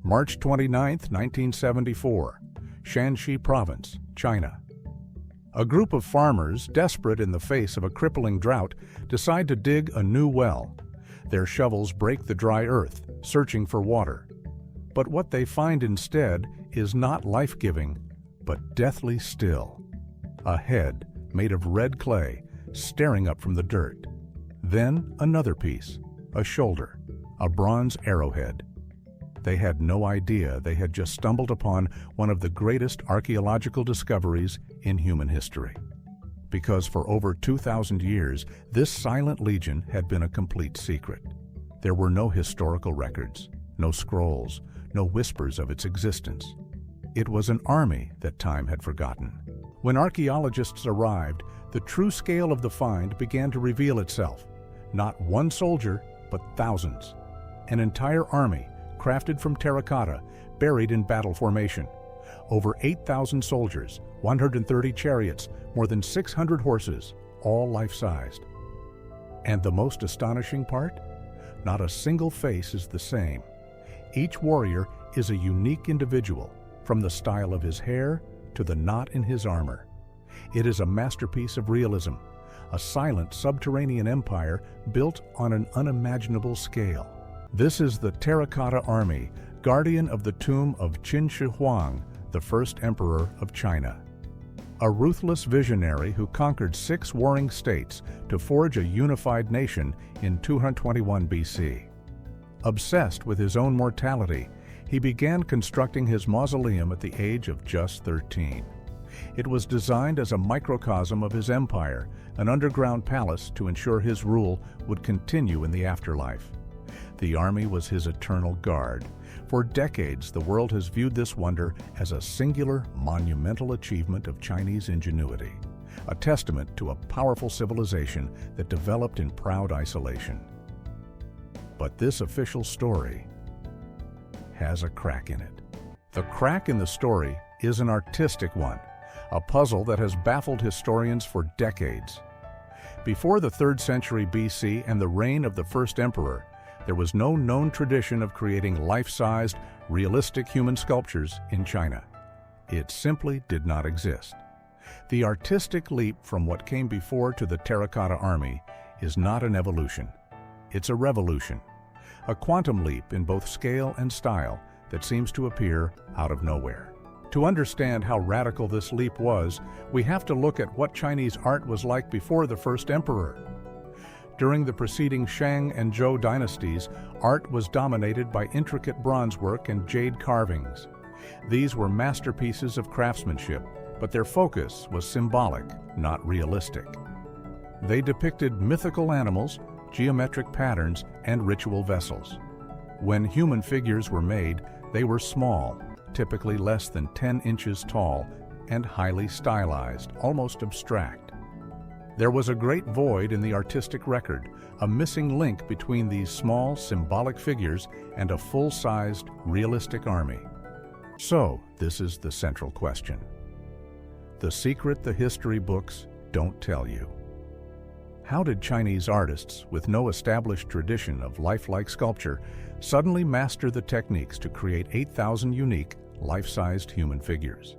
March 29, 1974, Shanxi Province, China. A group of farmers, desperate in the face of a crippling drought, decide to dig a new well. Their shovels break the dry earth, searching for water. But what they find instead is not life-giving, but deathly still. A head made of red clay, staring up from the dirt. Then another piece, a shoulder, a bronze arrowhead. They had no idea they had just stumbled upon one of the greatest archaeological discoveries in human history. Because for over 2,000 years, this silent legion had been a complete secret. There were no historical records, no scrolls, no whispers of its existence. It was an army that time had forgotten. When archaeologists arrived, the true scale of the find began to reveal itself. Not one soldier, but thousands. An entire army, crafted from terracotta, buried in battle formation. Over 8,000 soldiers, 130 chariots, more than 600 horses, all life-sized. And the most astonishing part? Not a single face is the same. Each warrior is a unique individual, from the style of his hair to the knot in his armor. It is a masterpiece of realism, a silent subterranean empire built on an unimaginable scale. This is the Terracotta Army, guardian of the tomb of Qin Shi Huang, the first emperor of China. A ruthless visionary who conquered 6 warring states to forge a unified nation in 221 BC. Obsessed with his own mortality, he began constructing his mausoleum at the age of just 13. It was designed as a microcosm of his empire, an underground palace to ensure his rule would continue in the afterlife. The army was his eternal guard. For decades, the world has viewed this wonder as a singular, monumental achievement of Chinese ingenuity, a testament to a powerful civilization that developed in proud isolation. But this official story has a crack in it. The crack in the story is an artistic one, a puzzle that has baffled historians for decades. Before the 3rd century BC and the reign of the first emperor, there was no known tradition of creating life-sized, realistic human sculptures in China. It simply did not exist. The artistic leap from what came before to the Terracotta Army is not an evolution. It's a revolution, a quantum leap in both scale and style that seems to appear out of nowhere. To understand how radical this leap was, we have to look at what Chinese art was like before the first emperor. During the preceding Shang and Zhou dynasties, art was dominated by intricate bronze work and jade carvings. These were masterpieces of craftsmanship, but their focus was symbolic, not realistic. They depicted mythical animals, geometric patterns, and ritual vessels. When human figures were made, they were small, typically less than 10 inches tall, and highly stylized, almost abstract. There was a great void in the artistic record, a missing link between these small, symbolic figures and a full-sized, realistic army. So, this is the central question. The secret the history books don't tell you. How did Chinese artists, with no established tradition of lifelike sculpture, suddenly master the techniques to create 8,000 unique, life-sized human figures?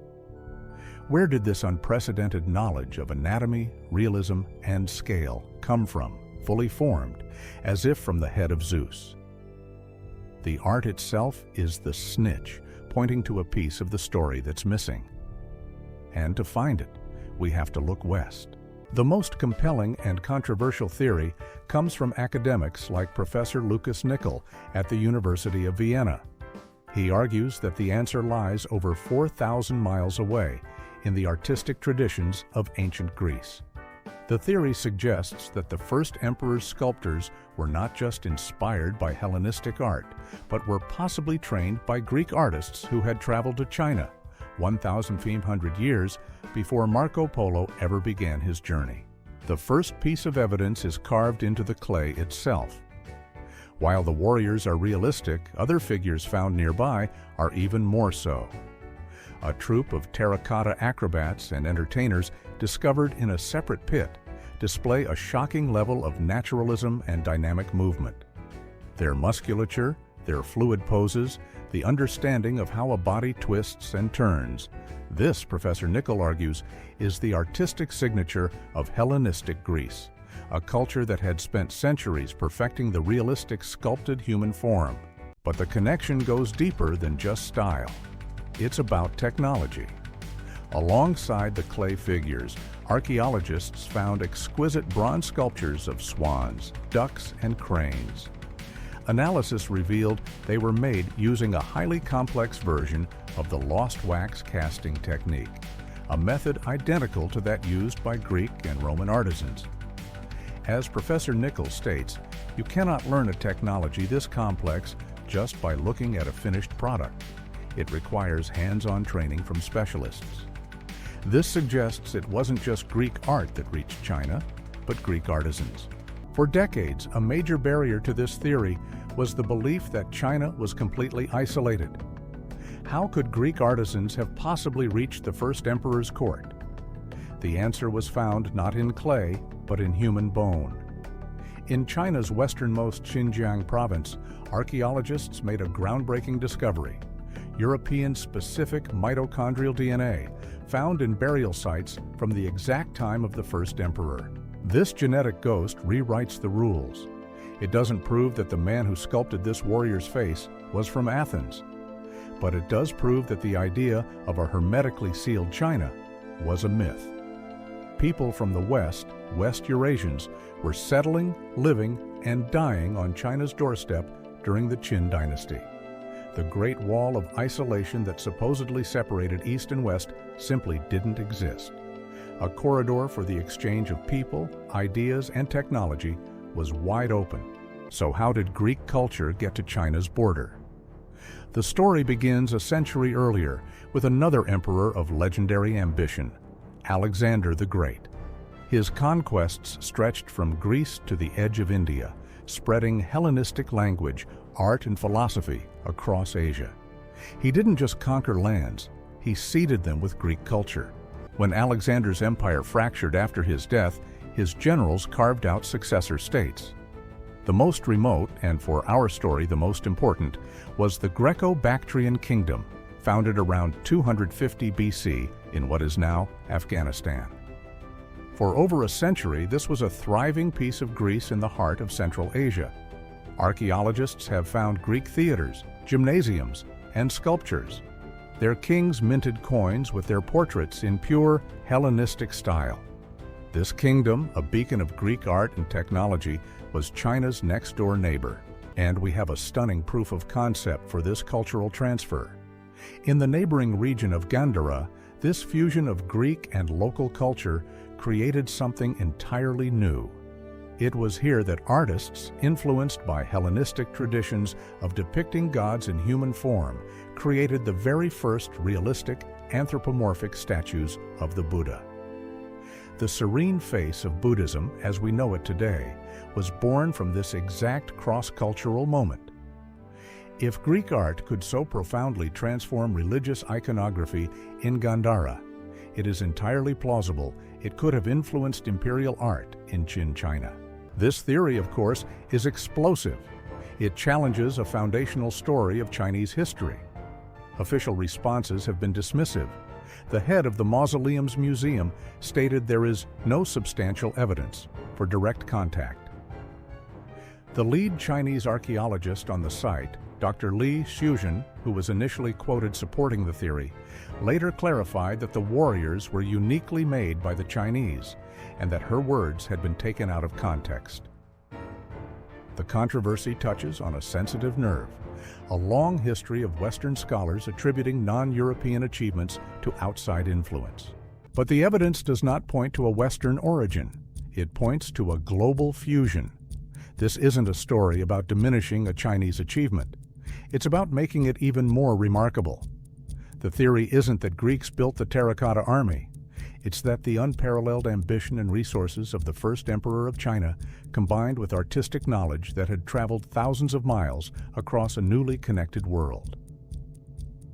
Where did this unprecedented knowledge of anatomy, realism, and scale come from, fully formed, as if from the head of Zeus? The art itself is the snitch, pointing to a piece of the story that's missing. And to find it, we have to look west. The most compelling and controversial theory comes from academics like Professor Lucas Nickel at the University of Vienna. He argues that the answer lies over 4,000 miles away, in the artistic traditions of ancient Greece. The theory suggests that the first emperor's sculptors were not just inspired by Hellenistic art, but were possibly trained by Greek artists who had traveled to China 1,500 years before Marco Polo ever began his journey. The first piece of evidence is carved into the clay itself. While the warriors are realistic, other figures found nearby are even more so. A troupe of terracotta acrobats and entertainers discovered in a separate pit display a shocking level of naturalism and dynamic movement. Their musculature, their fluid poses, the understanding of how a body twists and turns. This, Professor Nickel argues, is the artistic signature of Hellenistic Greece, a culture that had spent centuries perfecting the realistic sculpted human form. But the connection goes deeper than just style. It's about technology. Alongside the clay figures, archaeologists found exquisite bronze sculptures of swans, ducks, and cranes. Analysis revealed they were made using a highly complex version of the lost wax casting technique, a method identical to that used by Greek and Roman artisans. As Professor Nickel states, you cannot learn a technology this complex just by looking at a finished product. It requires hands-on training from specialists. This suggests it wasn't just Greek art that reached China, but Greek artisans. For decades, a major barrier to this theory was the belief that China was completely isolated. How could Greek artisans have possibly reached the first emperor's court? The answer was found not in clay, but in human bone. In China's westernmost Xinjiang province, archaeologists made a groundbreaking discovery: European-specific mitochondrial DNA found in burial sites from the exact time of the first emperor. This genetic ghost rewrites the rules. It doesn't prove that the man who sculpted this warrior's face was from Athens, but it does prove that the idea of a hermetically sealed China was a myth. People from the West Eurasians, were settling, living, and dying on China's doorstep during the Qin dynasty. The Great Wall of isolation that supposedly separated East and West simply didn't exist. A corridor for the exchange of people, ideas, and technology was wide open. So how did Greek culture get to China's border? The story begins a century earlier with another emperor of legendary ambition, Alexander the Great. His conquests stretched from Greece to the edge of India, spreading Hellenistic language, art, and philosophy across Asia. He didn't just conquer lands, he seeded them with Greek culture. When Alexander's empire fractured after his death, his generals carved out successor states. The most remote, and for our story the most important, was the Greco-Bactrian kingdom, founded around 250 BC in what is now Afghanistan. For over a century, this was a thriving piece of Greece in the heart of Central Asia. Archaeologists have found Greek theaters, gymnasiums, and sculptures. Their kings minted coins with their portraits in pure Hellenistic style. This kingdom, a beacon of Greek art and technology, was China's next-door neighbor, and we have a stunning proof of concept for this cultural transfer. In the neighboring region of Gandhara, this fusion of Greek and local culture created something entirely new. It was here that artists, influenced by Hellenistic traditions of depicting gods in human form, created the very first realistic, anthropomorphic statues of the Buddha. The serene face of Buddhism, as we know it today, was born from this exact cross-cultural moment. If Greek art could so profoundly transform religious iconography in Gandhara, it is entirely plausible it could have influenced imperial art in Qin China. This theory, of course, is explosive. It challenges a foundational story of Chinese history. Official responses have been dismissive. The head of the Mausoleum's museum stated there is no substantial evidence for direct contact. The lead Chinese archaeologist on the site, Dr. Li Shuzhen, who was initially quoted supporting the theory, later clarified that the warriors were uniquely made by the Chinese and that her words had been taken out of context. The controversy touches on a sensitive nerve, a long history of Western scholars attributing non-European achievements to outside influence. But the evidence does not point to a Western origin. It points to a global fusion. This isn't a story about diminishing a Chinese achievement. It's about making it even more remarkable. The theory isn't that Greeks built the Terracotta Army. It's that the unparalleled ambition and resources of the first emperor of China combined with artistic knowledge that had traveled thousands of miles across a newly connected world.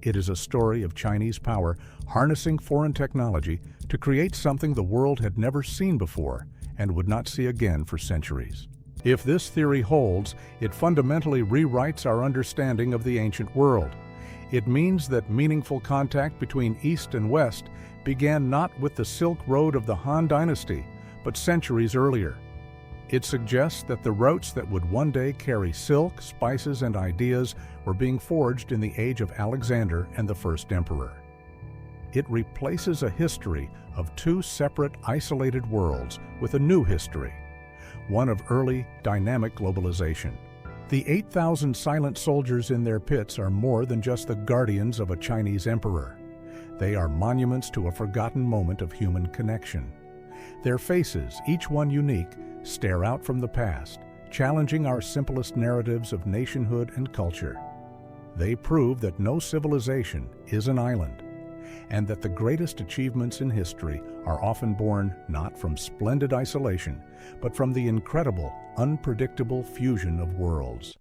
It is a story of Chinese power harnessing foreign technology to create something the world had never seen before and would not see again for centuries. If this theory holds, it fundamentally rewrites our understanding of the ancient world. It means that meaningful contact between East and West began not with the Silk Road of the Han Dynasty, but centuries earlier. It suggests that the routes that would one day carry silk, spices, and ideas were being forged in the age of Alexander and the first emperor. It replaces a history of two separate, isolated worlds with a new history, one of early, dynamic globalization. The 8,000 silent soldiers in their pits are more than just the guardians of a Chinese emperor. They are monuments to a forgotten moment of human connection. Their faces, each one unique, stare out from the past, challenging our simplest narratives of nationhood and culture. They prove that no civilization is an island, and that the greatest achievements in history are often born not from splendid isolation, but from the incredible, unpredictable fusion of worlds.